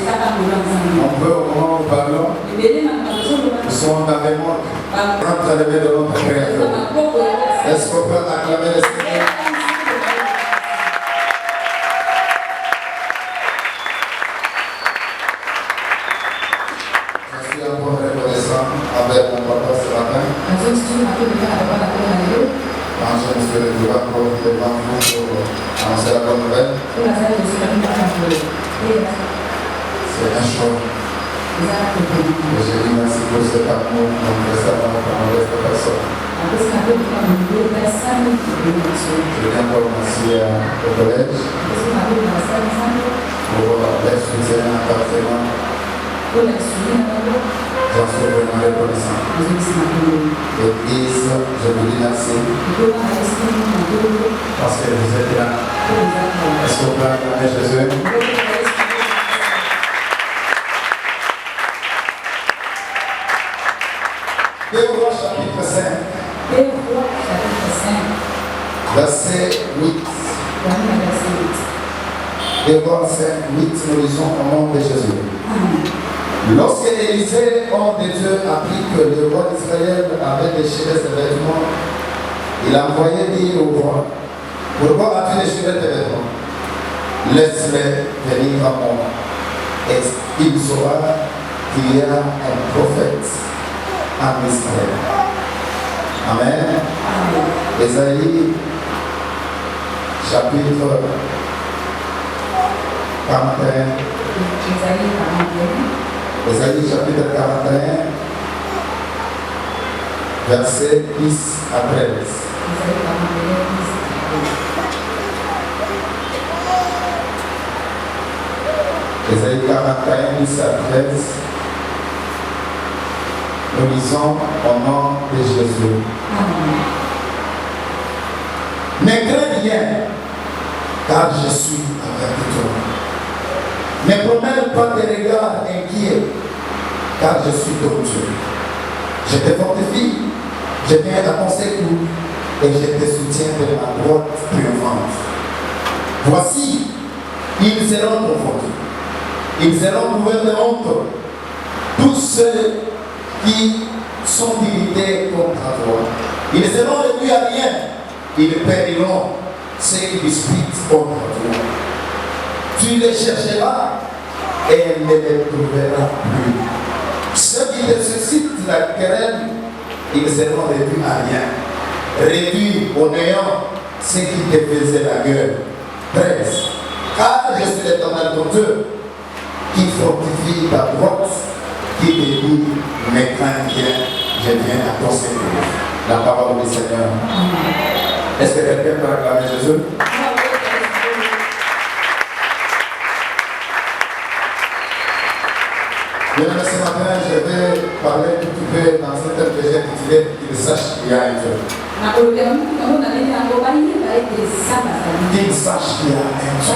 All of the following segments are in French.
On peut au moment où nous parlons, nous sommes dans les mondes. Rentre à lever de notre Créateur. Est-ce qu'on peut acclamer le Seigneur? Je suis encore reconnaissant avec mon papa ce matin. Quand je me suis retrouvé encore devant vous pour annoncer la bonne nouvelle, c'est un choc. Et je dis merci pour cet amour, donc récemment, pour cette personne. Je viens encore remercier au collège pour leur soutien appartenant. J'en suis vraiment reconnaissant. L'église, je vous dis merci. Parce que vous êtes là. Est-ce qu'on peut acclamer Jésus? Deux Rois chapitre 5. Verset 8. Deux Rois 5, 8, nous lisons au nom de Jésus. Lorsque Élisée, homme de Dieu, apprit que le roi d'Israël avait déchiré ses vêtements, il a envoyé dire au roi: pourquoi as-tu déchiré tes vêtements? Laisse-les venir à moi, et il saura qu'il y a un prophète en Israël. Amen. Ésaïe, chapitre 41. Ésaïe chapitre 41, verset 10 à 13. Ésaïe 41, 10 à 13. Nous lisons au nom de Jésus. Ne crains rien, car je suis avec toi. Ne promène pas tes regards inquiets, car je suis ton Dieu. Je te fortifie, je viens à ton secours, et je te soutiens de ma droite triomphante. Voici, ils seront confortés, ils seront couverts de honte, tous ceux qui sont irrités contre toi. Ils seront réduits à rien, ils périront ceux qui disputent contre toi. Tu les chercheras et ne les trouveras plus. Ceux qui te suscitent la querelle, ils seront réduits à rien. Réduits au néant, ceux qui te faisaient la gueule. 13. Car je suis l'Éternel ton Dieu, qui fortifie ta droite, qui te dit: ne crains rien, je viens à ton secours. La parole du Seigneur. Est-ce que quelqu'un peut acclamer Jésus? Bien, ce matin, je vais parler tout petit peu dans ce thème que j'ai intitulé qu'il sache qu'il y a un Dieu. Qu'il sache qu'il y a un Dieu.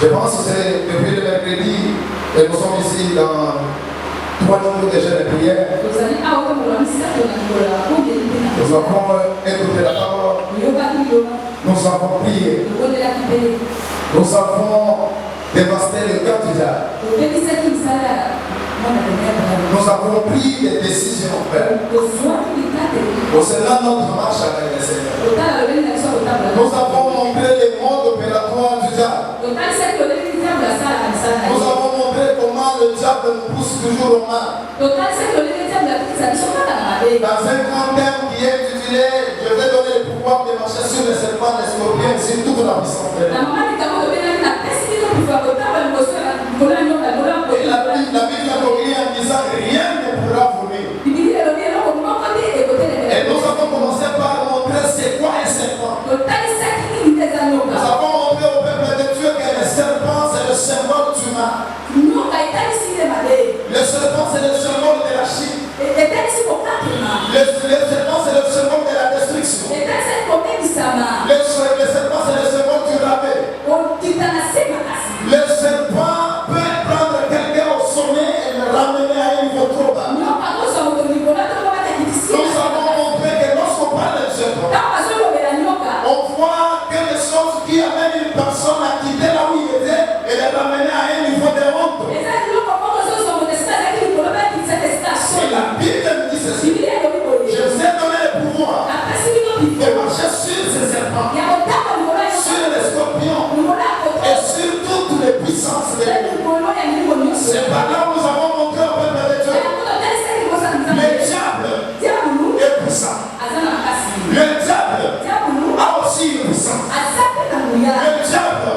Je pense que c'est depuis le mercredi et nous sommes ici dans 3 jours de jeûne et prière. Nous avons écouté la parole. Nous avons prié. Nous avons dévasté le capital. Nous avons pris des décisions, Père. Concernant notre marche avec le Seigneur. Nous avons montré les modes opératoires du diable. Nous avons montré comment le diable nous pousse toujours au mal. Dans un grand thème qui est intitulé: je vais donner le pouvoir de marcher sur les serpents, les scorpions, sur toute la puissance de l'homme. Et la Bible a conclu en disant: rien ne pourra vous nuire. Et nous avons commencé par montrer c'est quoi un serpent. Nous avons montré au peuple de Dieu que le serpent c'est le symbole du mal. Le serpent c'est le symbole de la chine. Le serpent c'est le symbole de la destruction. Le serpent c'est le symbole du rabais. Le serpent peut prendre quelqu'un au sommet et le ramener à un niveau trop bas. Nous avons montré que lorsqu'on parle de serpent, on voit quelque chose qui amène une personne à quitter là où il était et le ramener puissance de Dieu. C'est par là où nous avons montré au peuple de Dieu. Le diable est puissant. Le diable a aussi une puissance. Le diable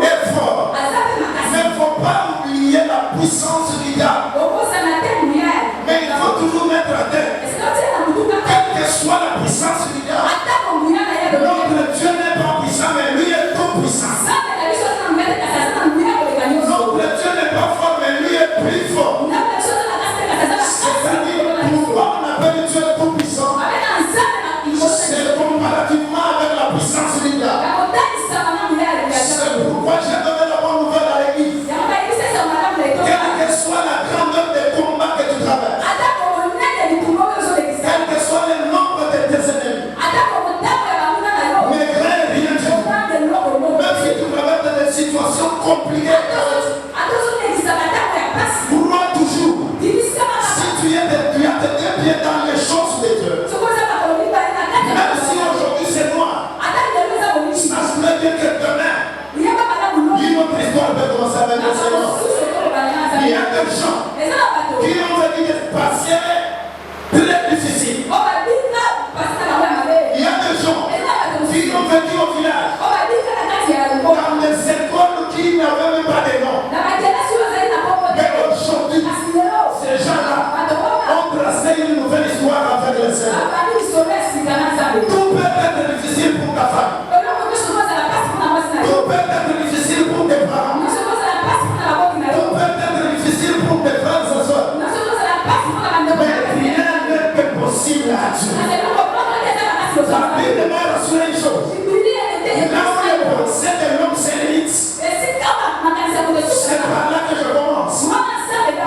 est fort. Mais il ne faut pas oublier la puissance du diable. Mais il faut toujours mettre en tête, quelle que soit la puissance du diable, notre Dieu n'est pas puissant, mais lui est tout puissant. Notre Dieu n'est pas fort, mais lui est plus fort. C'est-à-dire, pourquoi on appelle Dieu tout puissant? C'est comparativement avec la puissance du diable. C'est pourquoi j'ai donné la bonne nouvelle à l'église. Quelle que soit la grandeur des combats que tu traverses, quel que soit le nombre de tes ennemis, ne crains rien du tout. Même si tu traverses des situations compliquées, crois toujours. Si tu as tes pieds dans les choses de Dieu, même si aujourd'hui c'est noir, sache très bien que demain, une autre histoire peut commencer avec le Seigneur. Il y a des gens qui ont vécu des passés très difficiles. Il y a des gens qui ont vécu au village dans des écoles qui n'avaient même pas de nom. Mais aujourd'hui, ces gens-là ont tracé une nouvelle histoire avec le Seigneur. Tout peut être difficile pour ta femme. Tout peut être difficile pour tes parents. Tout peut être difficile pour tes frères et sœurs. Mais rien n'est possible à Dieu. La Bible m'a rassuré une chose. Là où les pensées de l'homme s'élitent, c'est par là que je commence.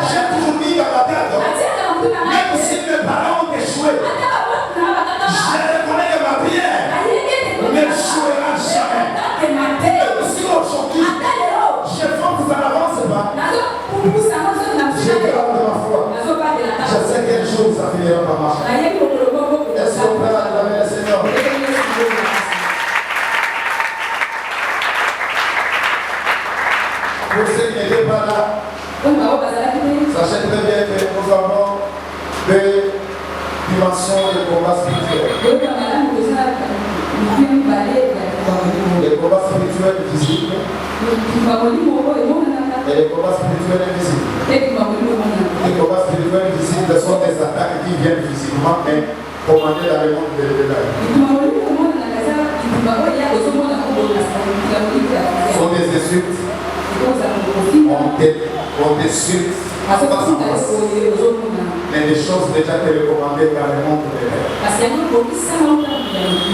J'ai toujours mis dans ma tête, même si mes parents ont échoué, je reconnais que ma prière n'échouera jamais. Même si aujourd'hui, je vois que ça n'avance pas, je garde ma foi. Je sais quel jour ça finira par marcher. Est-ce qu'on peut acclamer le Seigneur? Pour ceux qui n'étaient pas là, sachez très bien que nous avons deux dimensions de combat spirituel. Les combats spirituels visibles et les combats spirituels invisibles. Les combats spirituels visibles sont des attaques qui viennent physiquement mais commandées dans le monde de l'âme. Sont des insultes. On t'insulte. Mais des choses déjà télécommandées dans le monde de l'âme.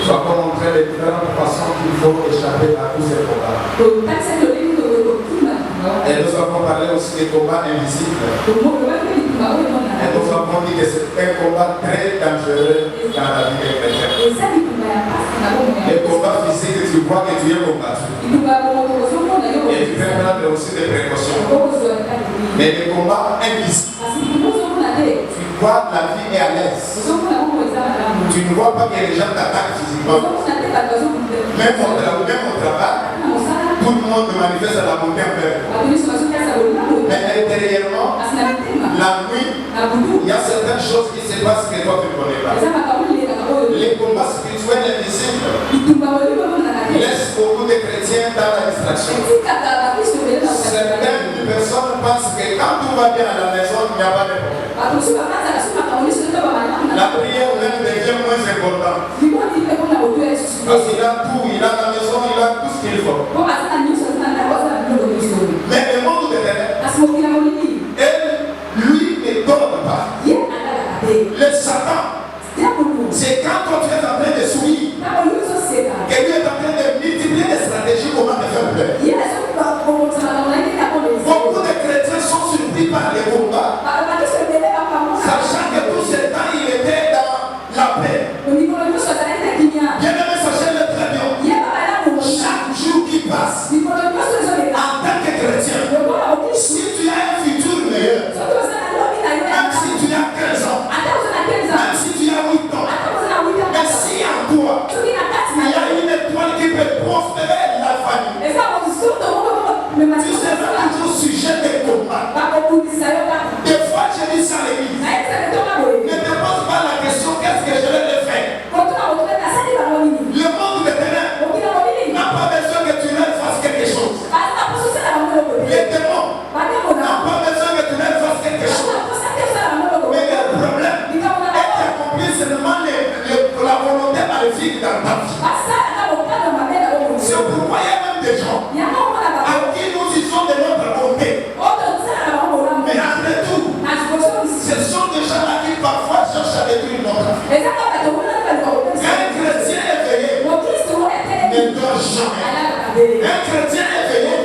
Tu vas montrer les différentes façons qu'il faut échapper à tous ces combats. Et nous avons parlé aussi des combats invisibles. Et nous avons dit que c'est un combat très dangereux dans la vie des chrétiens. Les combats physiques, tu vois que tu es combattu. Et tu peux prendre aussi des précautions. Mais les combats invisibles, tu vois la vie est à l'aise. Tu ne vois pas que les gens t'attaquent physiquement. Même au travail, tout le monde manifeste à la montée en paix. Mais intérieurement, la nuit, il y a certaines choses qui se passent que toi tu ne connais pas. Les combats spirituels invisibles laissent beaucoup de chrétiens dans la distraction. Certaines personnes pensent que quand tout va bien à la maison, il n'y a pas de problème. La prière même devient moins importante. Parce qu'il a tout, il a la maison, il a tout ce qu'il faut. Mais le monde de ténèbres, lui ne donne pas. Le Satan, c'est quand toi tu es en train de sourire, que lui est en train de multiplier des stratégies comment te faire peur. Beaucoup de chrétiens sont surpris par les combats, sachant que tout ce temps il était dans la paix. Bien aimé, sachez-le très bien. Chaque jour qui passe, sujet de combat. Des fois, je dis ça à l'église. Ne te pose pas la question qu'est-ce que je vais le faire. Le monde de ténèbres n'a pas besoin que tu leur fasses quelque chose. Les démons n'ont pas besoin que tu leur fasses quelque chose. Mais le problème est accompli seulement la volonté maléfique dans ta vie. C'est pourquoi il y a même des gens à qui nous disons de notre volonté. Mais après tout, ce sont des gens là qui parfois cherchent à détruire notre vie. Un chrétien éveillé ne dort jamais. Un chrétien éveillé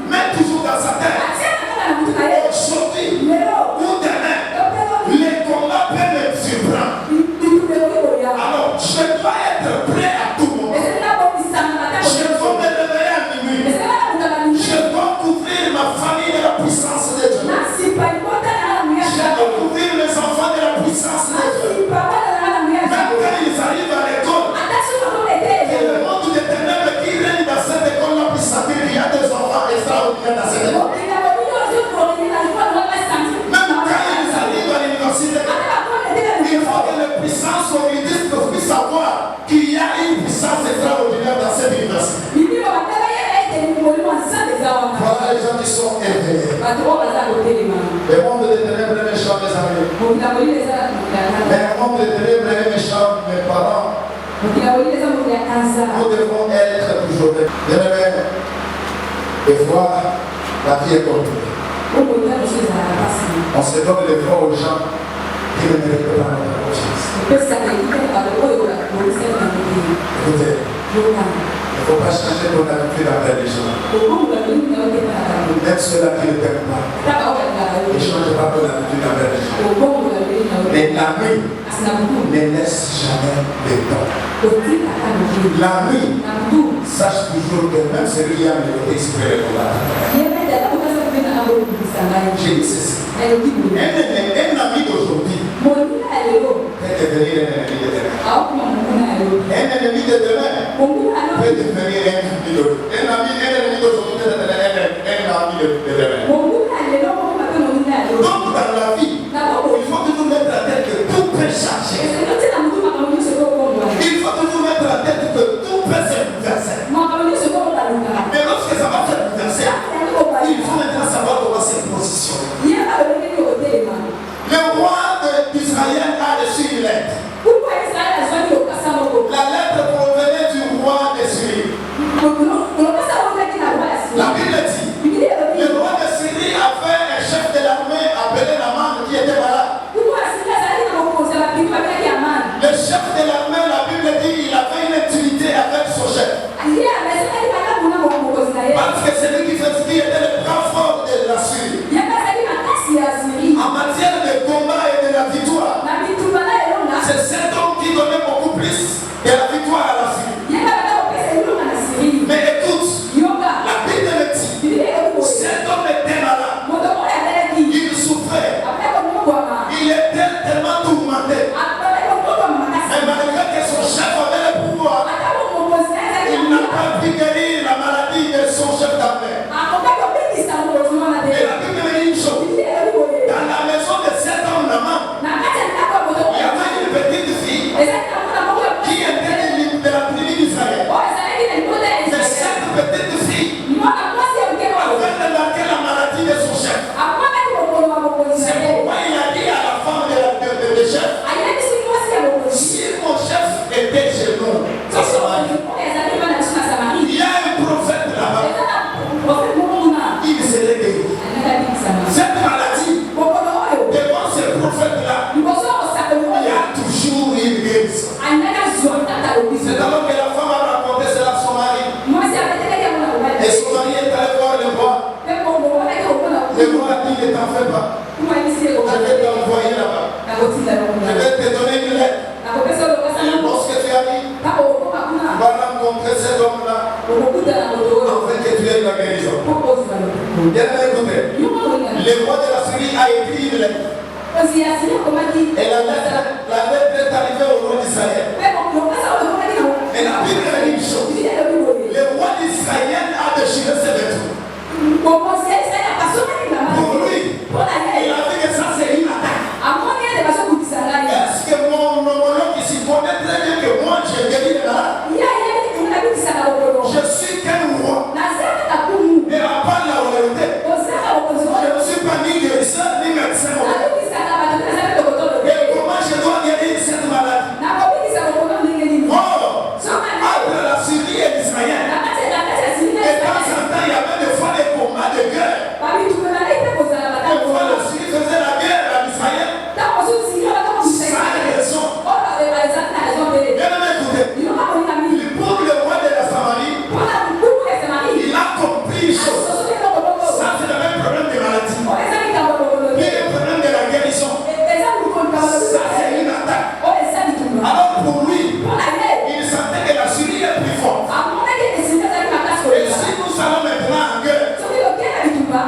met toujours dans sa tête aujourd'hui ou demain, les combats peuvent me surprendre. Alors, je dois être prêt à tout moment. Je dois me réveiller à minuit. Je dois couvrir ma famille de la puissance de Dieu. Je dois couvrir les enfants de la puissance de Dieu. Même quand ils arrivent à l'école, et le monde des ténèbres qui règne dans cette école-là puisse s'appeler, il y a des enfants extraordinaires dans cette école. Même quand ils arrivent à l'université, il faut que les puissances communistes puissent savoir qu'il y a une puissance extraordinaire dans cette université. Voilà les gens qui sont éveillés. Le monde des ténèbres est méchant, mes amis. Mais le monde des ténèbres est méchant, mes parents. Nous devons être toujours bien-aimés. Des fois, la vie est compliquée. On se donne l'effort aux gens qui ne méritent pas notre confiance. Écoutez, il ne faut pas changer ton habitude envers les gens. Même ceux-là qui ne t'aiment pas. Ne change pas ton habitude envers les gens. Mais l'ami ne laisse jamais le temps. L'ami sache toujours que même celui qui a le exprès de combat. J'ai dit ceci. Un ami d'aujourd'hui peut devenir un ennemi de demain. Un ennemi de demain peut devenir un ennemi d'aujourd'hui. Un ennemi d'aujourd'hui peut devenir un ami de demain. Donc dans la vie, il faut toujours mettre la tête que tout peut changer. Il faut toujours mettre la tête que tout peut se bouleverser. Mais lorsque ça va se bouleverser, il faut maintenant savoir comment se positionner. Le roi d'Israël a reçu une lettre. La lettre provenait du roi de Syrie. La Bible dit, le roi de Syrie avait un chef de l'armée appelé Naaman qui était malade. Le chef de l'armée, la Bible dit, il avait une intimité avec son chef. Parce que c'est lui qui était le bras fort de la Syrie. En matière de combat et de la victoire, c'est cet homme qui donnait beaucoup plus de la victoire à la Syrie. Mais écoute, la Bible me dit, cet homme était malade. Il souffrait. Il était tellement tourmenté. Mais malgré que son chef avait le pouvoir, il n'a pas pu guérir la maladie de son chef d'armée. Et la Bible me dit une chose. Dans la maison de cet homme Naaman, il y avait une petite fille qui était de la tribu d'Israël. Mais cette petite fille avait remarqué la maladie de son chef. C'est pourquoi il a dit à la femme de chef, si mon chef était chez nous, ça serait. Il y a un prophète là-bas. Il serait guéri. Cette maladie, devant ce prophète-là, il y a toujours une guérison. C'est alors que la femme a raconté cela à son mari. Et son mari est allé voir le roi. Le roi a dit, ne t'en fais pas. Je vais t'envoyer là-bas. Je vais te donner une lettre. Lorsque tu arrives, tu vas rencontrer cet homme-là afin que tu aies la guérison. Bien écoutez, le roi de la Syrie a écrit une lettre. Et la lettre est arrivée au roi d'Israël. Et la Bible dit une chose. Le roi d'Israël a déchiré ses vêtements.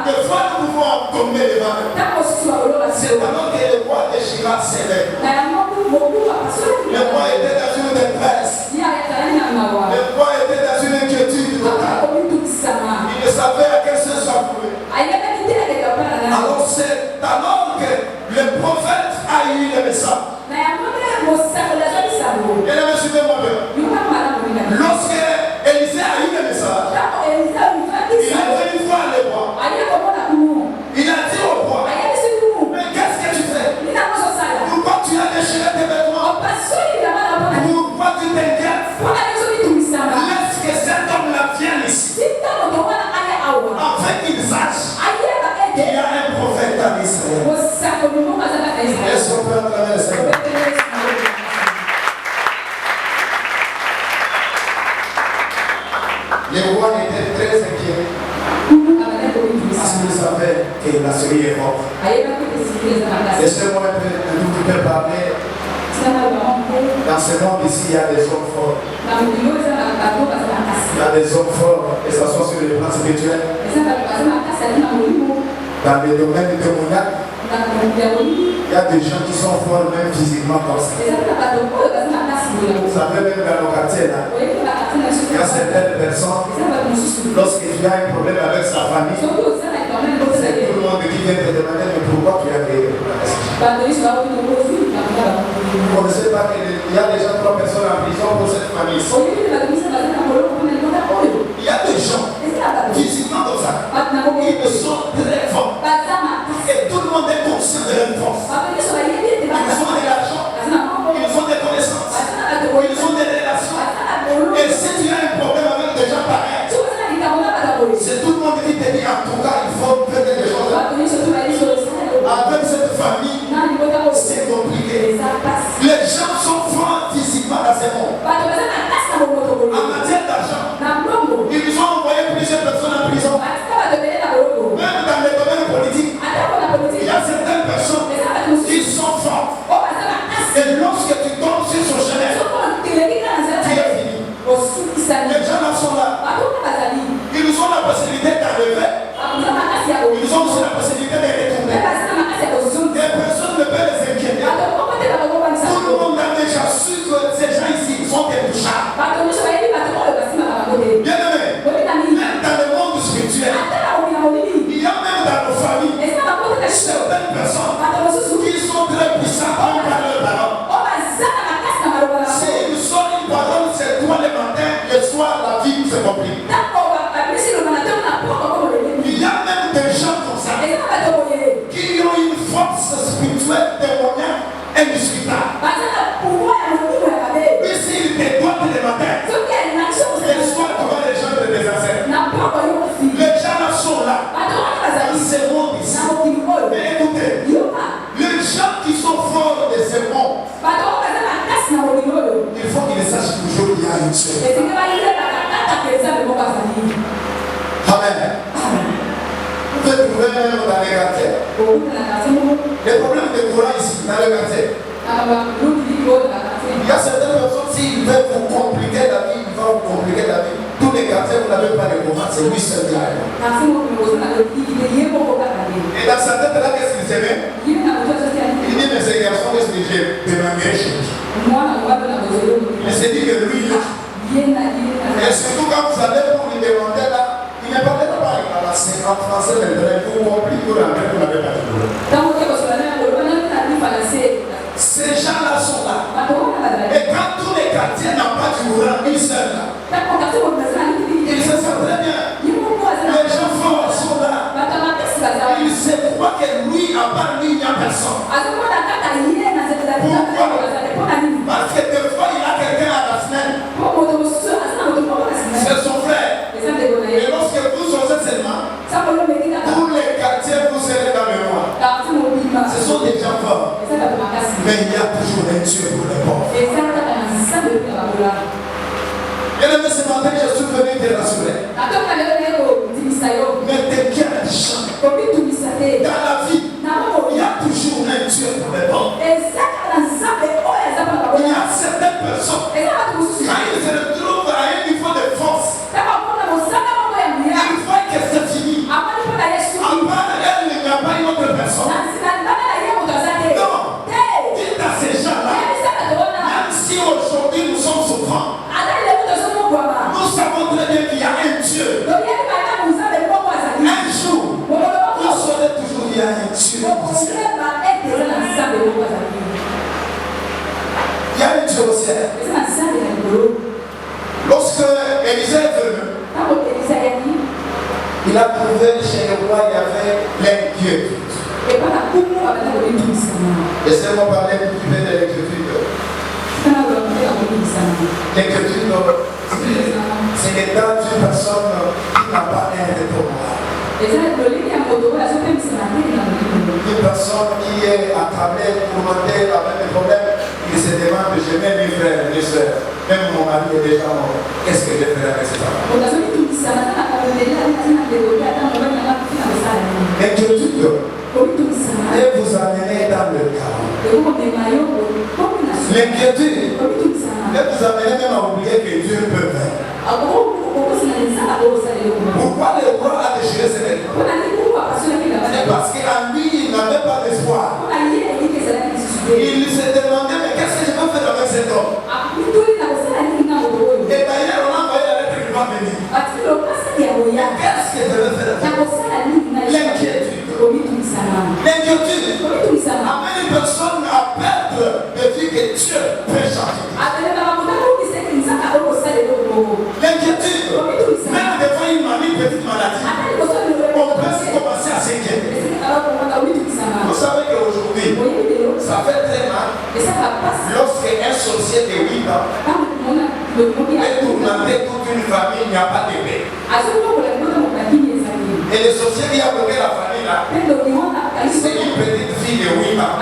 Des fois, nous pouvons tomber devant eux. C'est alors que le roi de Shiraz s'élève. Le roi était dans une détresse. Le roi était dans une inquiétude totale. Il ne savait à quel sens s'appuyer. Alors c'est alors que le prophète a eu le message. Bien-aimé, suivez-moi bien. Lorsque Élisée a eu le message, il est venu voir le roi. Il a dit au roi, mais qu'est-ce que tu fais? Pourquoi tu as déchiré tes vêtements? Pourquoi tu t'inquiètes? Laisse que cet homme-là vienne ici. Afin qu'il sache qu'il y a un prophète en Israël. Est-ce qu'on peut acclamer le Seigneur? Le roi était très inquiet parce qu'il savait que la série est morte. Laissez-moi un tout petit peu parler. Dans ce monde ici, il y a des hommes forts. Il y a des hommes forts, et ça soit sur le plan spirituel. Dans les domaines démoniaques, il y a des gens qui sont forts même physiquement comme ça. Vous savez, même dans nos quartiers là, il y a certaines personnes, lorsqu'il y a un problème avec sa famille, c'est tout le monde qui vient te demander mais pourquoi tu as créé le problème. On ne sait pas qu'il y a déjà 3 personnes en prison pour cette famille. Il y a des gens physiquement comme ça, ils sont très forts. Et tout le monde est conscient de leur force. Ils ont de l'argent, ils ont des connaissances, ils ont des relations. Et si tu as un problème avec des gens pareils, c'est tout le monde qui te dit en tout cas il faut faire des choses. Avec cette famille, c'est compliqué. Les gens sont forts physiquement dans ce monde. En matière d'argent, ils nous ont envoyé plusieurs personnes en prison. Même dans les domaines politiques, il y a certaines personnes qui sont fortes. Et lorsque tu tombes sur son chemin, tu es fini. Les gens là sont là. Ils nous ont la possibilité d'enlever. Ils nous ont aussi la possibilité de retourner. Des personnes ne peuvent les inquiéter. Tout le monde a déjà su que ces gens ici sont des bouchards. Bien aimé, même dans le monde spirituel, il y a même dans nos familles certaines personnes qui sont très puissantes par leur parole. S'ils sortent une parole, c'est toi le matin, le soir, la vie se complique. Il y a même des gens comme ça qui ont une force spirituelle démoniaque indiscutable. Et s'ils te doivent le matin, le soir, tu vois les gens de tes ancêtres. Les gens là sont là. Dans ce monde ici. Mais écoutez, les gens qui sont forts de ce monde, il faut qu'ils sachent toujours qu'il y a une seule. Amen. Vous pouvez trouver même dans les quartiers. Les problèmes de courant ici, dans le quartier. Il y a certaines personnes, s'ils veulent vous compliquer la vie, ils vont vous compliquer la vie. Tous les quartiers, vous n'avez pas de courant, c'est lui seul qui a. Et dans sa tête, là, qu'est-ce qu'il se met? Il dit, mais ces garçons, qu'est-ce que j'ai demandé chez lui? Il se dit que lui, là. Et surtout quand vous allez pour lui demander là, il ne parlait pas en français, mais vous comprenez que l'anglais, vous n'avez pas de problème. Ces gens-là sont là. Et quand tous les quartiers n'ont pas du courant, ils sont là. Ils se sentent très bien. Les gens forts sont là. Ils se croient que lui, à part lui, il n'y a personne. Pourquoi? Parce que des fois, il a quelqu'un à la fenêtre. C'est son frère. Et lorsque vous sortez seulement, tous les quartiers, vous serez dans le noir. Ce sont des gens forts. Mais il y a toujours un Dieu pour les pauvres. Bien aimé, ce matin, je suis venu te rassurer. Mais t'inquiète, chant. Dans la vie, il y a toujours un Dieu pour les pauvres. Il y a certaines personnes, quand ils se retrouvent à un niveau de force, ils voient que c'est fini. En y a un Dieu. Il y a un Dieu au ciel. Lorsque Élisée est venu, il a trouvé chez le roi, il y avait l'inquiétude. Laissez-moi parler un petit peu de l'inquiétude. L'inquiétude, c'est l'état d'une personne qui n'a pas un réponse. Une personne qui est accablée, tourmentée avec des problèmes, il se demande, je mets mes frères, mes soeurs, même mon mari est déjà mort, qu'est-ce que je ferai avec cette femme? L'inquiétude et vous amener dans le chaos. L'inquiétude et vous amener même à oublier que Dieu peut faire. Pourquoi le roi a déchiré ses vêtements? C'est parce qu'en lui, il n'avait pas d'espoir. Il se demandait, mais qu'est-ce que je peux faire avec cet homme? Et d'ailleurs, on a envoyé la lettre qui va venir. Qu'est-ce que je vais faire avec l'inquiétude? L'inquiétude amène une personne à perdre de vue que Dieu peut changer. L'inquiétude, même devant une petite maladie, on peut commencer à s'inquiéter. Vous savez qu'aujourd'hui, ça fait très mal lorsqu'un sorcier de 8 ans est tourmenté toute une famille, il n'y a pas de paix. Et le sorcier qui a bloqué la famille là, c'est une petite fille de 8 ans.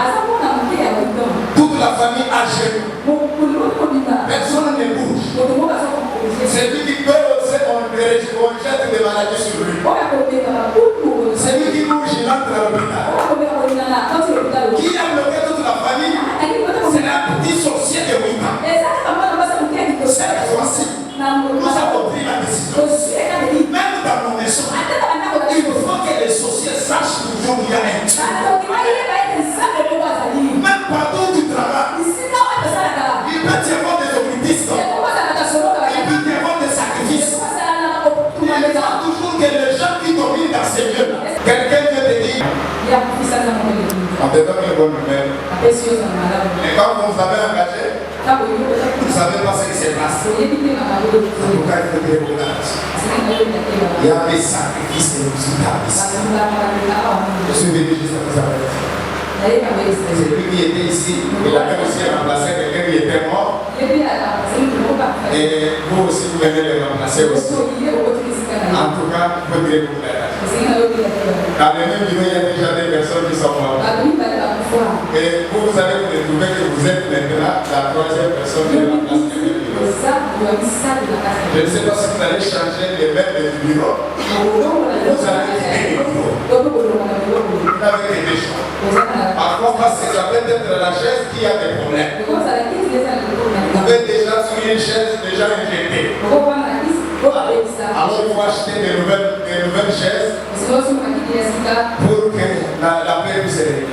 Toute la famille a gêné. Personne ne bouge. C'est lui qui peut, on jette des maladies sur lui. C'est lui qui bouge, il entre à l'hôpital. Qui a bloqué toute la famille? C'est un petit sorcier de 8 ans. Cette fois-ci, nous avons pris la décision. Même dans nos maisons, il faut que les sorciers sachent toujours qu'il y a un Dieu. Même partout où tu travailles, il peut y avoir des occultistes. Il peut y avoir des sacrifices. Il faut toujours que les gens qui dominent dans ces lieux-là, quelqu'un vient te dire, on te donne une bonne nouvelle. Et quand vous vous avez engagé, vous ne savez pas ce qui se passe. En tout cas, il faut que vous il y a des sacrifices et des résultats ici. Je suis venu juste à vous arrêter. C'est lui qui était ici, il a même aussi remplacé quelqu'un qui était mort. Et vous aussi, vous venez le remplacer aussi. En tout cas, il faut dire que vous l'êtes. Dans le même bureau, il y a déjà des personnes qui sont mortes. Et vous allez vous retrouver que vous êtes maintenant la troisième personne qui remplace quelqu'un. Je ne sais pas si vous allez changer les meubles du bureau. Vous allez quitter le bureau. Vous avez des choix. Parfois, parce que ça peut être la chaise qui a des problèmes. Vous pouvez déjà sur une chaise déjà injectée. Alors, il faut acheter des nouvelles chaises pour que la paix puisse être.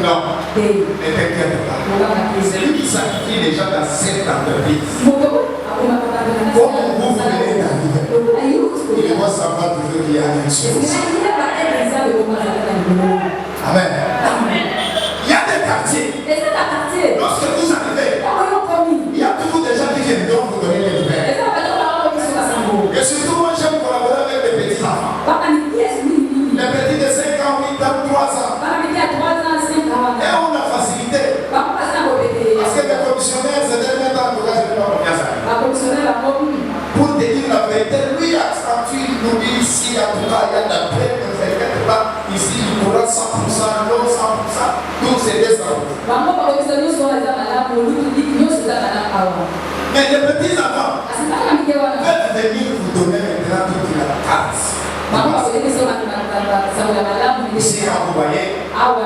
Non, ne t'inquiète pas. C'est lui qui sacrifie les gens dans cette entreprise. Comme vous venez d'arriver, il doit savoir toujours qu'il y a une chose. Amen. Il y a des quartiers. Lorsque vous arrivez, il y a toujours des gens qui viennent donc vous donner les nouvelles. Et surtout, moi j'aime collaborer avec les petits enfants. Les petits de 5 ans, 8 ans, 3 ans. Et on a facilité. Parce que les commissionnaires, c'est des temps, en tout cas, je ne peux pas confiance à lui. Pour te dire la vérité, lui, quand tu nous dis ici, en tout cas, il y a de la paix, ne t'inquiète pas. Ici, il pourra 100%, non 100%, tout c'est des 100%. Mais les petits enfants peuvent venir vous donner maintenant toute la carte. Ici, quand vous voyez,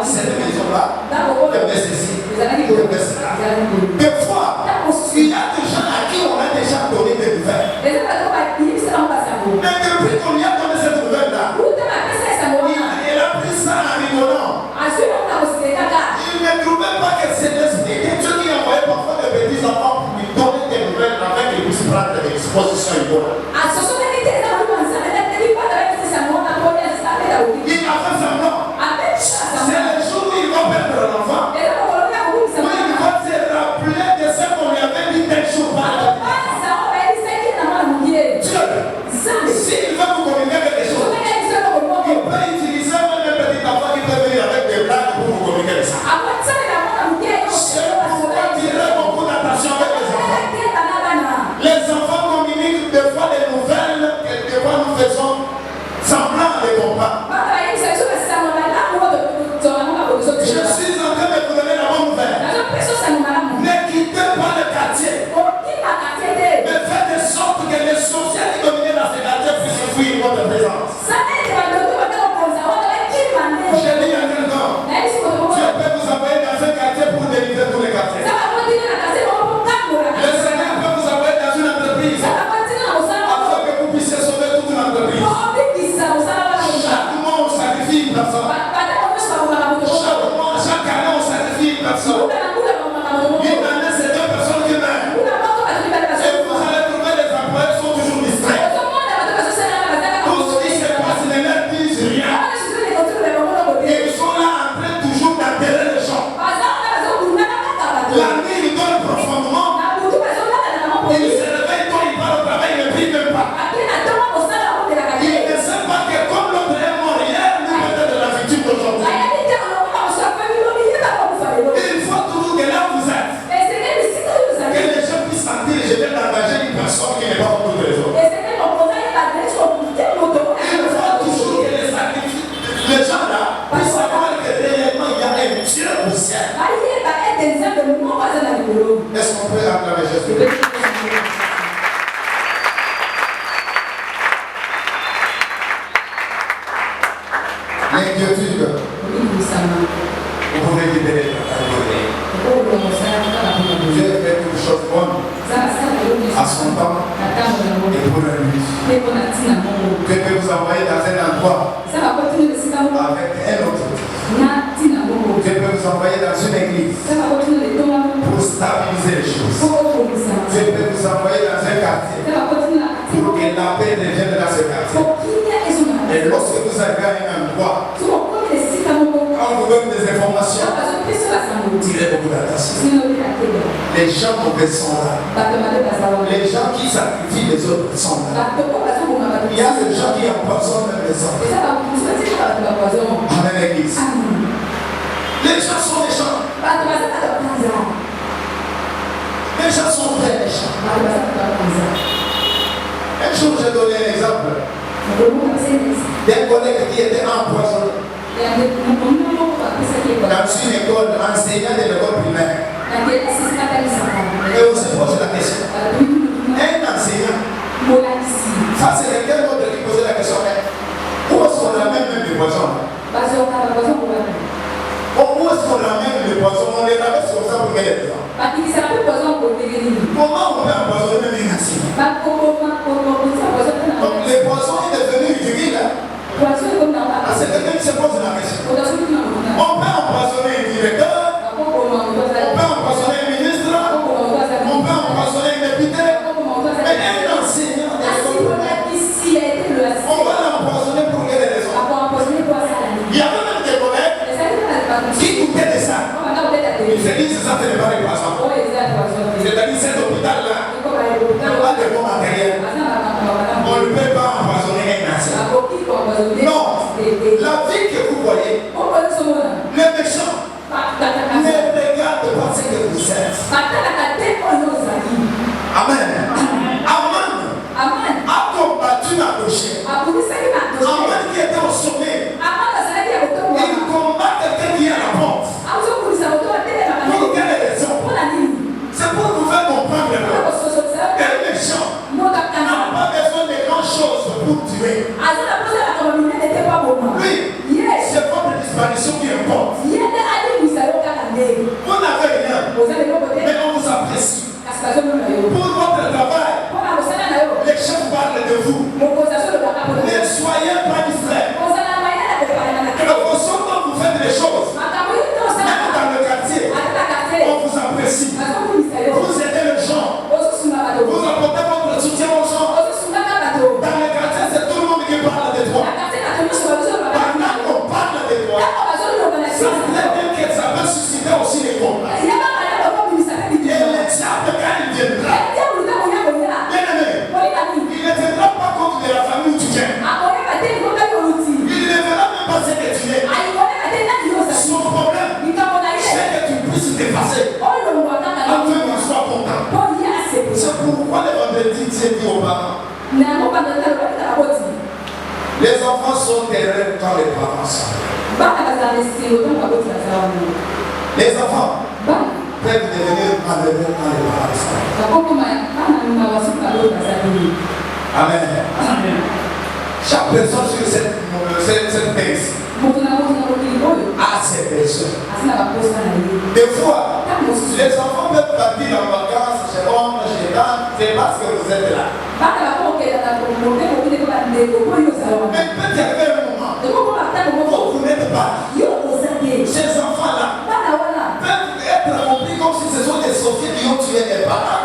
cette maison-là, il y avait ceci, il y avait cela. Des fois, il y a des gens à qui on a déjà donné des nouvelles. Mais depuis qu'on lui a donné cette nouvelle-là, il a pris ça en rigolant. Il ne trouvait pas que c'est l'esprit de Dieu qui envoyait parfois des petits enfants pour lui donner des nouvelles afin qu'il puisse prendre des dispositions importantes. Il a fait semblant. L'inquiétude. Vous pouvez libérer la catégorie. Dieu fait une chose bonne à son temps et pour la nuit. Dieu peut vous envoyer dans un endroit avec un autre. Dieu peut vous envoyer dans une église pour stabiliser les choses. Dieu peut vous envoyer dans un quartier pour que la paix revienne dans ce quartier. Et lorsque vous arrivez à un endroit, quand on vous donne des informations, tirez beaucoup d'attention. Les gens mauvais sont là. Les gens qui sacrifient les autres sont là. Il y a des gens qui empoisonnent même les autres. Amen, l'église. Les gens sont méchants. Les gens sont très méchants. Un jour, j'ai donné un exemple d'un collègue qui était empoisonné dans une école, enseignant de l'école primaire. Et on se pose la question. Un enseignant, ça c'est quelqu'un d'autre qui posait la question. Où est-ce qu'on amène même le poison? Où est-ce qu'on amène le poison? On les ramène sur ça pour quelle raison? Comment on peut empoisonner même un enseignant? Donc le poison est devenu utile. C'est quelqu'un qui se pose la question. On peut empoisonner un directeur, on peut empoisonner un ministre, on peut empoisonner un député, mais un enseignant, on va l'empoisonner pour quelle raison? Il y avait même des collègues qui doutaient de ça. Ils se disent ça, ce n'est pas le poison. C'est-à-dire cet hôpital-là, on n'a pas de bon matériel. On ne peut pas empoisonner un enseignant. Non, la vie que vous voyez, les méchants ne regardent pas ce que vous êtes. Amen. Amen a combattu Nabosheth. Amen qui était au sommet. Il combat quelqu'un qui est à la porte. Pour quelle raison? C'est pour vous faire comprendre que les méchants n'ont pas besoin de grand-chose pour tuer. Oui, c'est votre disparition qui importe. Vous n'avez rien, mais on vous apprécie. Pour votre travail, les chefs parlent de vous. Ne soyez pas distraits. La façon dont vous faites les choses, même dans le quartier, on vous apprécie. Vous aidez les gens. Vous apportez votre soutien aux gens. Dans le quartier, c'est tout le monde qui parle de toi. Pendant qu'on parle de toi, ça peut susciter aussi les combats. Et le diable, quand il viendra, bien aimé, il ne viendra pas contre de la famille où tu viens. Il ne verra même pas ce que tu es. Son problème, c'est que tu puisses t'effacer afin qu'il soit content. C'est pourquoi le vendredi, Dieu dit aux parents, les enfants sont terreux quand les parents sont. Les enfants peuvent devenir malheureux quand les parents sont. Amen. Chaque personne sur cette base a ses besoins. Des fois, les enfants peuvent partir en vacances chez l'homme, chez l'âme, c'est parce que vous êtes là. Mais peut-être qu'il y avait un moment où vous n'êtes pas. Ces enfants-là peuvent être compris comme si ce sont des sorciers qui ont tué les parents.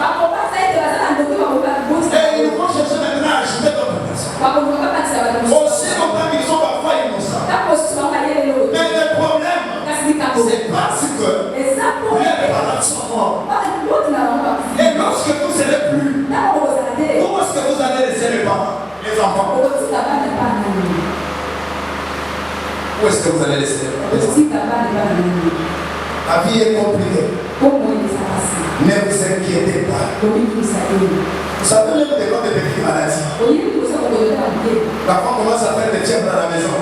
Et ils vont chercher maintenant à ajouter d'autres personnes. Aussi longtemps qu'ils sont parfois innocents. Mais le problème, c'est parce que les parents sont morts. Et lorsque vous serez plus, où est-ce que vous allez laisser les parents, les enfants? Où est-ce que vous allez laisser les parents? La vie est compliquée. Ne vous inquiétez pas. Vous savez même des cas de petites maladies. La femme commence à faire des tièbres à la maison.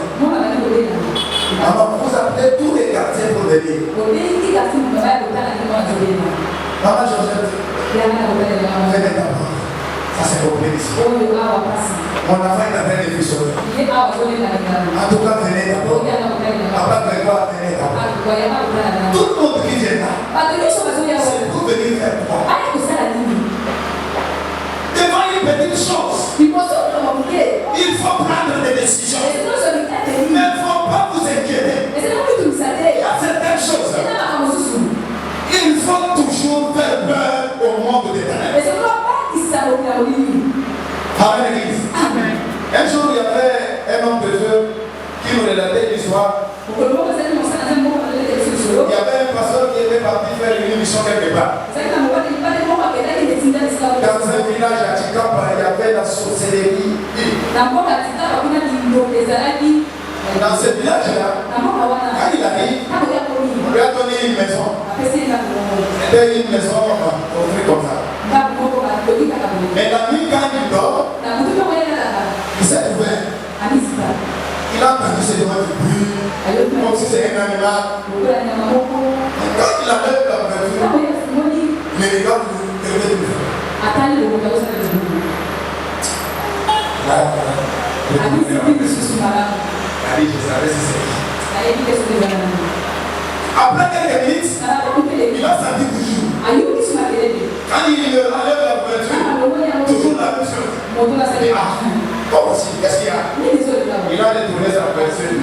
Maman, vous appelez tous les quartiers pour venir. Maman Georgette, venez d'abord. Ça c'est compliqué ici. Mon enfant est en train de frissonner. En tout cas, venez d'abord. Tout le monde qui vient là, c'est pour venir faire quoi? Devant une petite chose, il faut prendre des décisions. Mais il ne faut pas vous inquiéter. Il y a certaines choses. Il faut toujours faire peur au monde des ténèbres. Amen, l'église. Un jour, il y avait un homme de Dieu qui nous relatait l'histoire. Il y avait un pasteur qui était parti faire une mission quelque part. Dans un village à Chikapa, il y avait la sorcellerie. Dans ce village-là, quand il arrive, on lui a donné une maison. C'était une maison construite comme ça. Mais la nuit, quand il dort, il s'est ouvert. Il a entendu ce devant du bruit, comme si c'était un animal. Quand il avait la voiture, il regarde le téléphone. Après quelques minutes, il a senti toujours. Quand il enlève la voiture, toujours la même chose. Comment si? Qu'est-ce qu'il y a? Il a détourné sa voiture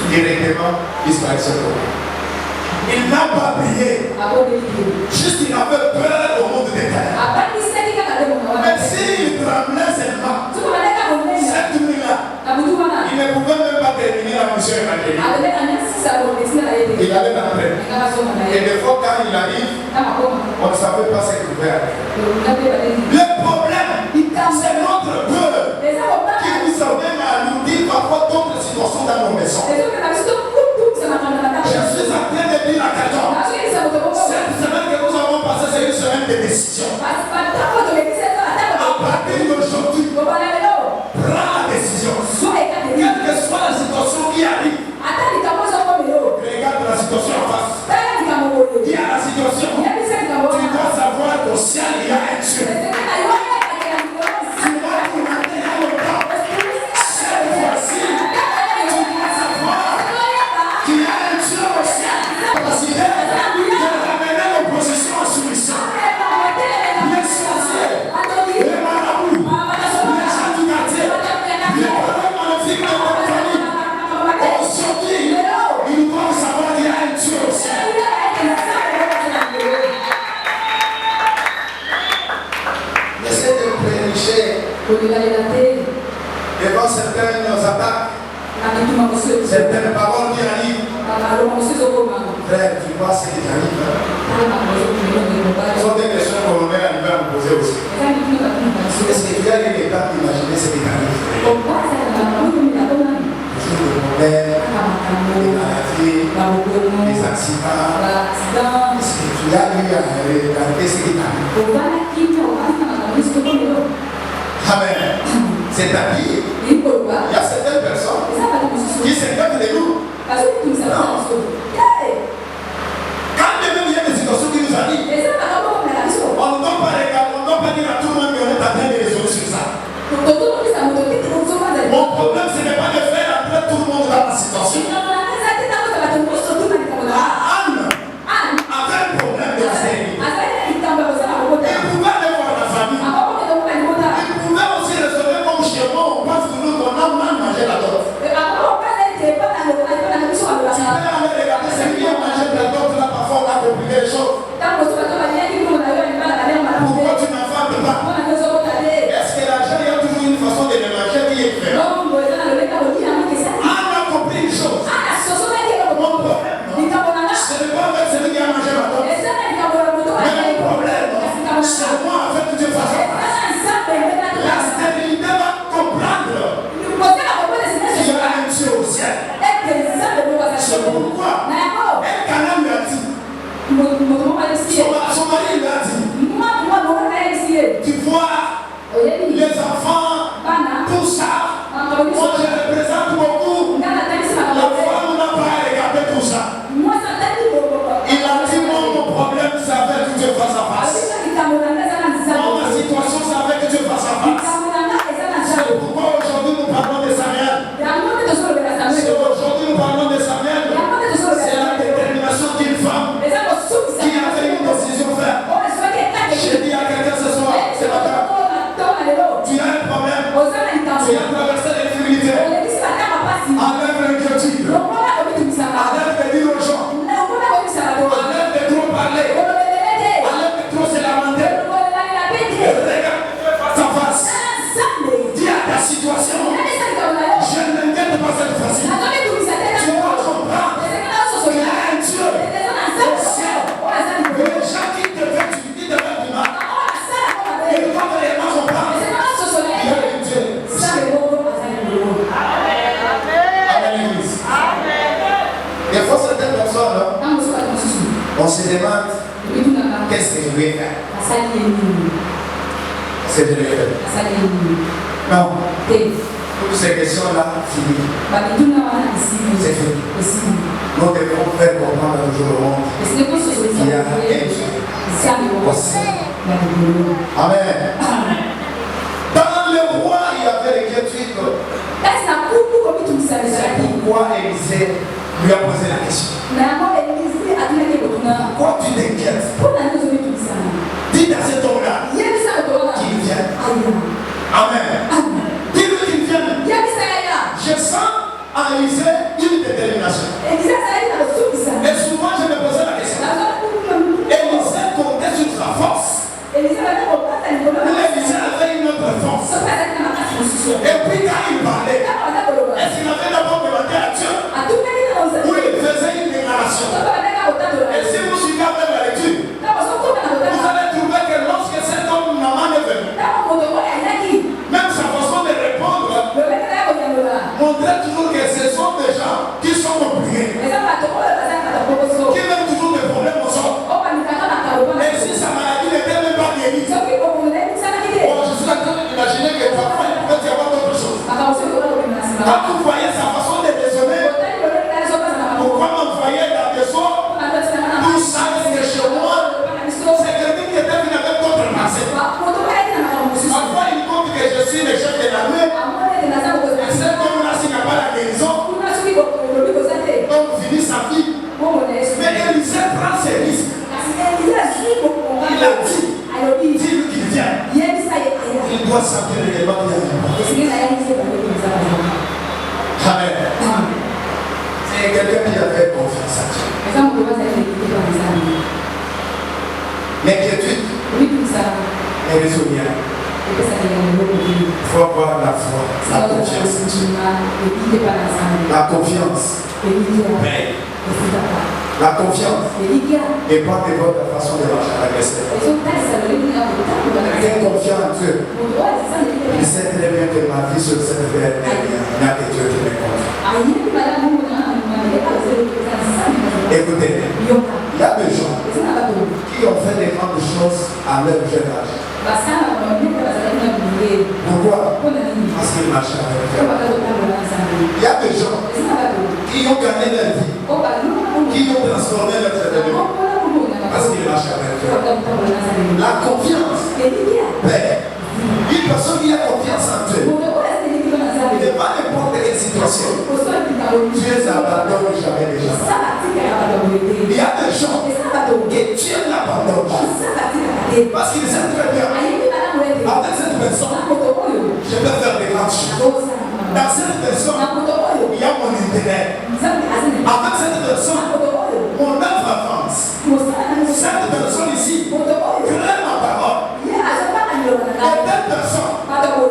directement, disparition. Il n'a pas prié. Juste il avait peur au monde des ténèbres. Mais s'il tremblait seulement, cette nuit-là, il ne pouvait même pas terminer la mission évangélique. Il allait l'apprendre. Et des fois, quand il arrive, on ne savait pas ce qu'il pouvait arriver. Le problème, c'est notre peur qui nous amène à nous dire parfois d'autres situations dans nos maisons. Je suis en train de dire à quelqu'un, cette semaine que nous avons passée, c'est une semaine de décision. À partir d'aujourd'hui, prends la décision. Quelle que soit la situation qui arrive, regarde la situation en face. Dis à la situation, tu dois savoir qu'au ciel il y a un Dieu. Tu vas pour maintenant longtemps. Cette fois-ci, tu dois savoir qu'il y a un Dieu au ciel. Parce qu'il est de ramener l'opposition en soumission. Les sorciers, les marabouts, les gens du quartier, les problèmes magnifiques de notre famille. Aujourd'hui, ils doivent savoir qu'il y a un Dieu au ciel. Essaie de prêcher devant certaines attaques, certaines paroles qui arrivent. Frère, tu vois ce qui arrive. Ce sont des questions qu'on est arrivé à nous poser aussi. Est-ce que tu as eu l'état d'imaginer ce qui t'arrive? Toujours le problème, les maladies, les accidents. Est-ce que tu as eu à regarder ce qui t'arrive? Amen. C'est-à-dire, il y a certaines personnes qui s'inquiètent de nous. Non. Quand même il y a des situations qui nous arrivent, on ne doit pas regarder, on ne doit pas dire à tout le monde qu'on est en train de résoudre sur ça. Mon problème, ce n'est pas de faire entrer tout le monde dans la situation. Anne avait un problème de la série. Il pouvait aller voir la famille. Il pouvait aussi recevoir comme chez moi, on pense que nous, on a mal mangé la torte. Des fois, certaines personnes, on se demande qu'est-ce que je vais faire. Qu'est-ce que je vais faire? Non. Toutes ces questions-là, fini. C'est fini. Nous devons faire comprendre toujours le monde qu'il y a un Dieu possible. Amen. Dans le roi, il y avait l'inquiétude. Pourquoi Élisée lui a posé la question? Pourquoi tu t'inquiètes? Dis à cet homme-là qu'il vienne. Amen. Dis-lui qu'il vienne. Je sens en Élisée une détermination. Et souvent je me posais la question. Élisée comptait sur sa force. Élisée avait une autre force. Et puis quand il parlait, est-ce qu'il avait d'abord demandé à Dieu? Ou il faisait une déclaration? Et si vous suivez avec la lecture, vous allez trouver que lorsque cet homme maman est venu, même sa façon de répondre montrait toujours que ce sont des gens qui sont obligés, qui mènent toujours des problèmes au sol. Et si sa maladie n'était même pas guérie, je suis en train d'imaginer que parfois il pouvait y avoir d'autres choses. Quand vous voyez sa façon de raisonner, pourquoi m'envoyer dans des sorts tout ça c'est chez moi? C'est quelqu'un qui était venu avec d'autres pensées. Parfois il compte que je suis le chef de l'armée. Et cet homme-là, s'il n'a pas la guérison, donc finit sa vie. Mais Élisée prend ses risques. Il a dit, dis-lui qu'il vient. Il doit sentir réellement qu'il y a un. Amen. C'est quelqu'un qui avait confiance à Dieu. L'inquiétude est raisonnière. Il faut avoir la foi, la confiance. La confiance. La confiance dépend de votre façon de marcher avec l'Esprit. Quelqu'un confiant en Dieu, il sait très bien que ma vie sur cette terre, il n'y a que Dieu qui me compte. Écoutez, il y a des gens qui ont fait des grandes choses à leur jeune âge. Pourquoi? Parce qu'ils marchaient avec Dieu. Il y a des gens qui ont gagné leur vie, qui ont transformé leur événement parce qu'ils marchent avec Dieu. La confiance. Une personne qui a confiance en Dieu, il n'est pas n'importe quelle situation. Dieu n'abandonne jamais les gens. Il y a des gens que Dieu n'abandonne pas parce qu'ils savent très bien. Avec cette personne, je peux faire des grandes choses. Dans cette personne, il y a mon intérêt. Avec cette personne, mon œuvre avance. Cette personne ici crée ma parole. Et telle personne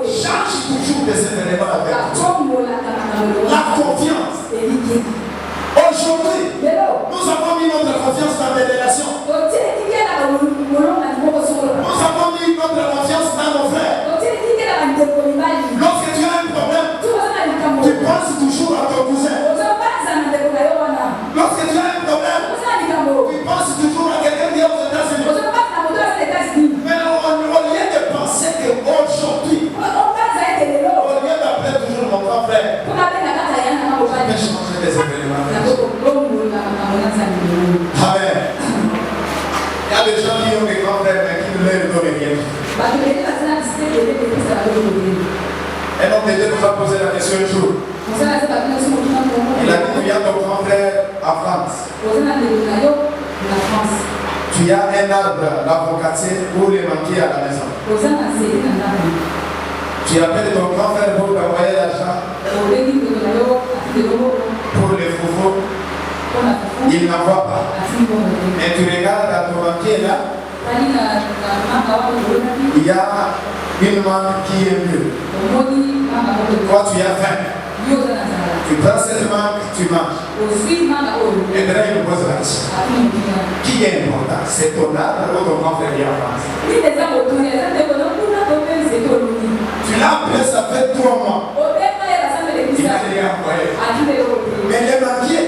change toujours des événements avec toi. La confiance. Aujourd'hui, nous avons mis notre confiance dans les relations. Nous avons mis notre confiance dans nos frères. Lorsque tu as un problème, tu penses toujours à ton cousin. Lorsque tu as un problème, tu penses toujours à quelqu'un qui est aux États-Unis. Mais au lieu de penser qu'aujourd'hui, au lieu d'appeler toujours mon grand frère, je vais changer des événements. Amen. Il y a des gens qui ont des grands frères mais qui ne leur donnent rien. Un homme de Dieu nous a posé la question un jour. Il a dit, tu as ton grand frère en France. Tu as un arbre, l'avocatier, pour les manquer à la maison. Tu appelles ton grand frère pour t'envoyer l'argent. Pour les foufous. Il n'envoie pas. Mais tu regardes à ton banquier là. Il y a une mangue qui est mieux. Toi tu as faim. Tu prends cette mangue, tu manges. Et là il me pose la question. Qui est important? C'est ton arbre ou ton grand frère qui est en France? Tu l'as appelé, ça fait 3 mois. Il a rien envoyé. Mais les banquiers,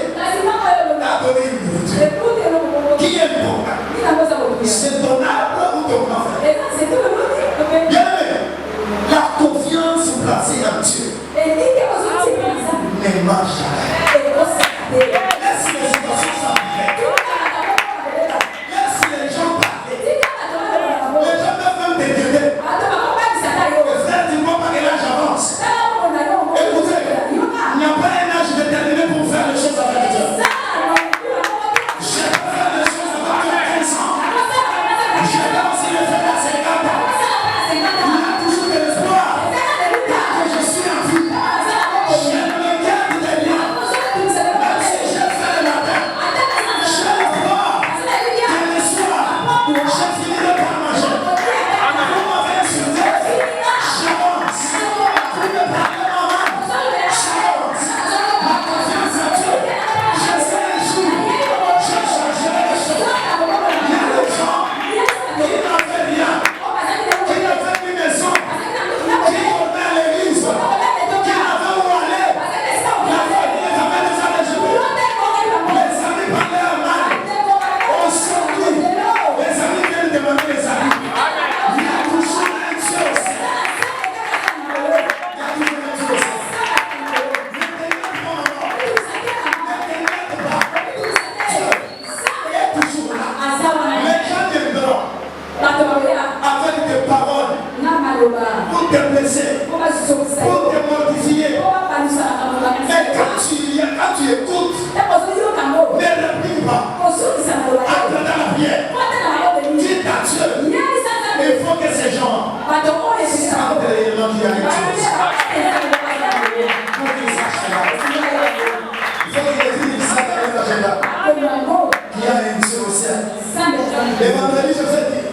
Les vendredis, je sais dire.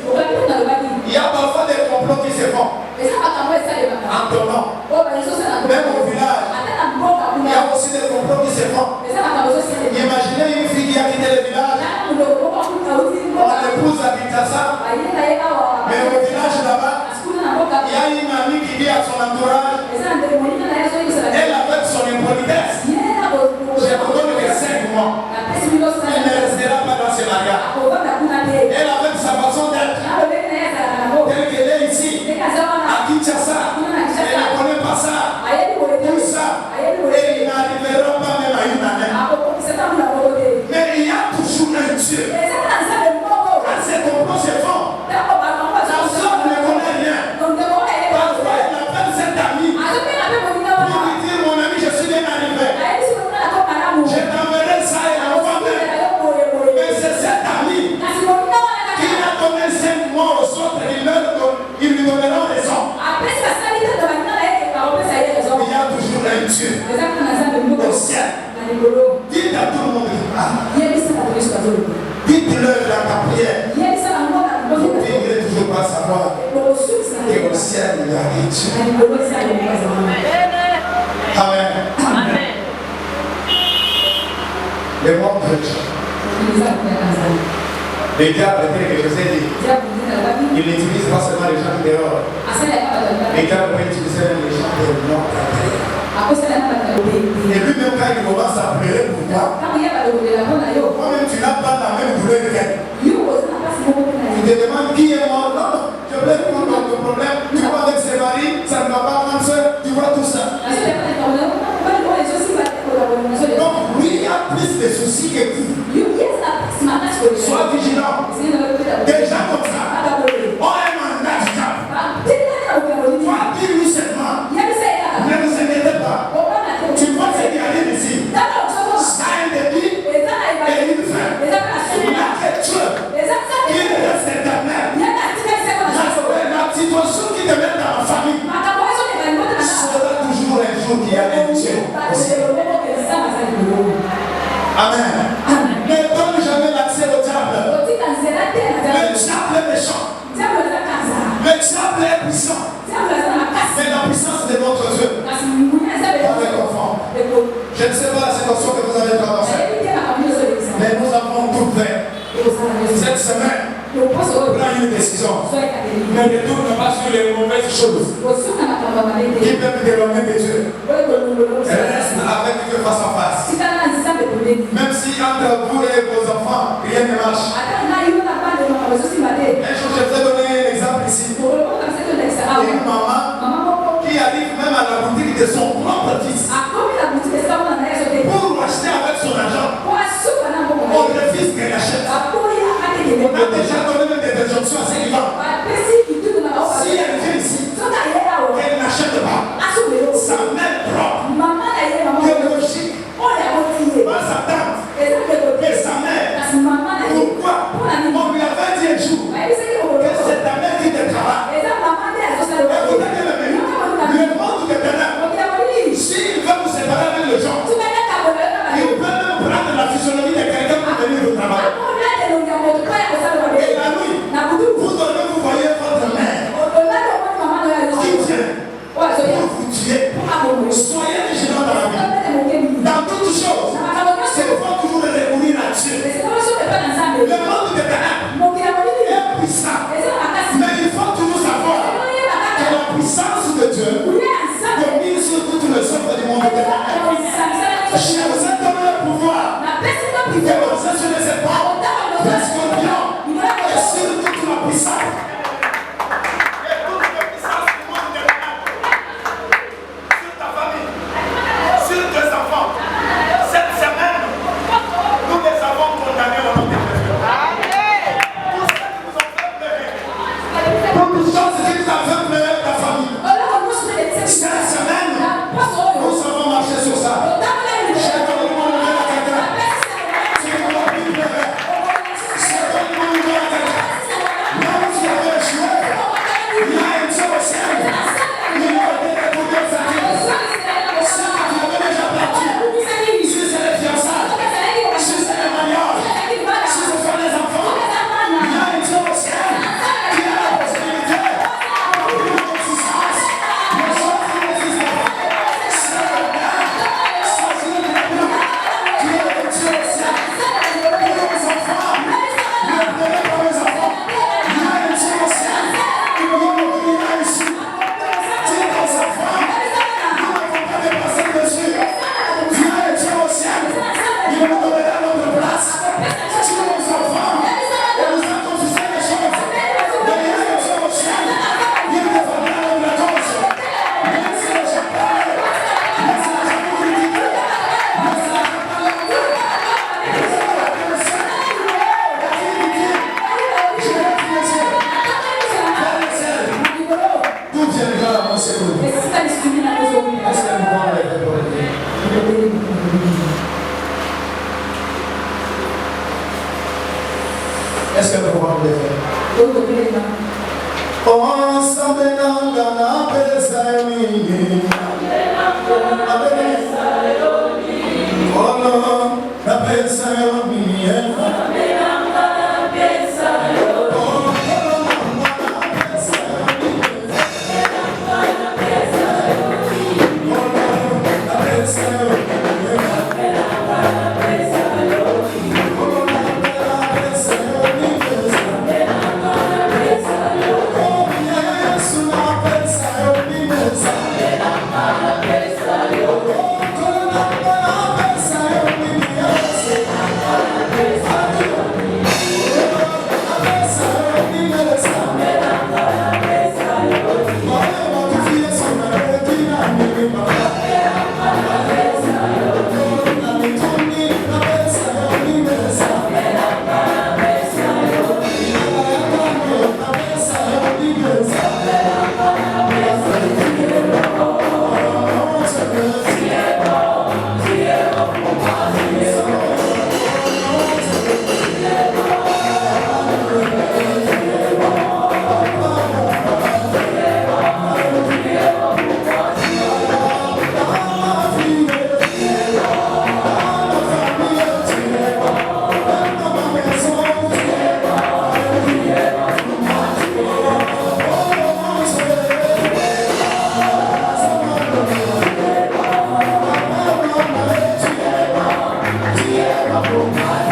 Il y a parfois des complots qui se font. En ton nom. Même au village. Il y a aussi des complots qui se font. Imaginez une fille qui a quitté le village. On l'épouse à Kinshasa. Mais au village là-bas, il y a une amie qui dit à son entourage, elle avec son impolitesse, je vous donne que 5 mois. Elle ne restera pas dans ce mariage. Elle avec sa façon d'être, telle qu'elle est ici, à Kinshasa, elle ne connaît pas ça, tout ça, et il n'arrivera pas même à une année. Mais il y a toujours un Dieu. Quand ces complots se font, personne ne connaît rien. Parfois, il appelle cet ami pour lui dire, mon ami, je suis bien arrivé. Je t'enverrai ça et l'enfant même. Mais c'est cet ami qui a donné 5 mois aux autres, ils lui donneront raison. Il y a toujours un Dieu au ciel. Dites à tout le monde, dites-leur dans ta prière. Vous ne devez toujours pas savoir qu'au ciel, il y a un Dieu. Amen. Amen. Le monde chrétien. Les diables, que je sais dire, ils n'utilisent pas seulement les gens dehors. Les diables peuvent utiliser les gens de notre intérieur. Et lui-même, quand il commence à pleurer pour toi, toi-même, tu n'as pas la même douleur qu'elle. Il te demande qui est mort. Non, je pleure pour ton problème. Tu vois avec ses maris, ça ne va pas, ma soeur, tu vois tout ça. Donc, lui, il a plus de soucis que vous. Sois vigilant. Des gens comme ça, on est mandat du diable. Toi, dis-lui seulement, ne vous inquiétez pas. Tu vois ce qui arrive ici. Ça a un début et une fin. Il y a quelque chose qui reste éternel. La situation qui te met dans la famille sera toujours un jour qu'il y a un Dieu. Amen. Ne donne jamais l'accès au diable. Le diable est méchant. Le diable est puissant. Mais la puissance de notre Dieu. Avec enfant. Je ne sais pas la situation que vous avez traversée. Mais nous avons tout fait. Cette semaine, prends une décision. Ne retourne pas sur les mauvaises choses qui peuvent t'éloigner de Dieu. Reste avec Dieu face à face. Même si entre vous et vos enfants, rien ne marche. Un jour, je vais donner un exemple ici. Il y a une maman qui arrive même à la boutique de son propre fils pour acheter avec son argent. On refuse qu'elle achète. On a déjà donné même des injonctions à ses vivants. Si elle vient ici, elle n'achète pas. Sa mère propre, biologique, pas sa tante, mais sa mère. Pourquoi? On lui avait dit un jour que c'est ta mère qui te travaille. Écoutez le monde de ténèbres, s'il veut vous séparer avec le genre, il peut même prendre la physionomie de quelqu'un pour venir au travail. Et la nuit, vous voyez votre mère qui vient pour vous tuer. Soyez vigilants dans la vie. Dans toutes choses, c'est faut toujours recourir à Dieu. Le monde de ténèbres est puissant. Mais il faut toujours savoir que la puissance de Dieu domine sur toutes les œuvres du monde de ténèbres. Je vous ai donné le pouvoir de marcher sur les épaules, les scorpions et sur toute la puissance. Et toute la puissance du monde de ténèbres. Sur ta famille, sur tes enfants. Cette semaine, nous les avons condamnés au nom de Jésus. Pour ceux qui vous ont fait pleurer, pour toutes choses qui vous ont fait pleurer ta famille. Cette semaine, nous avons marché sur ça. J'ai donné mon nom à quelqu'un. Tu ne dois plus pleurer. Est-ce que nous pouvons le faire? Ensemble, Oh, my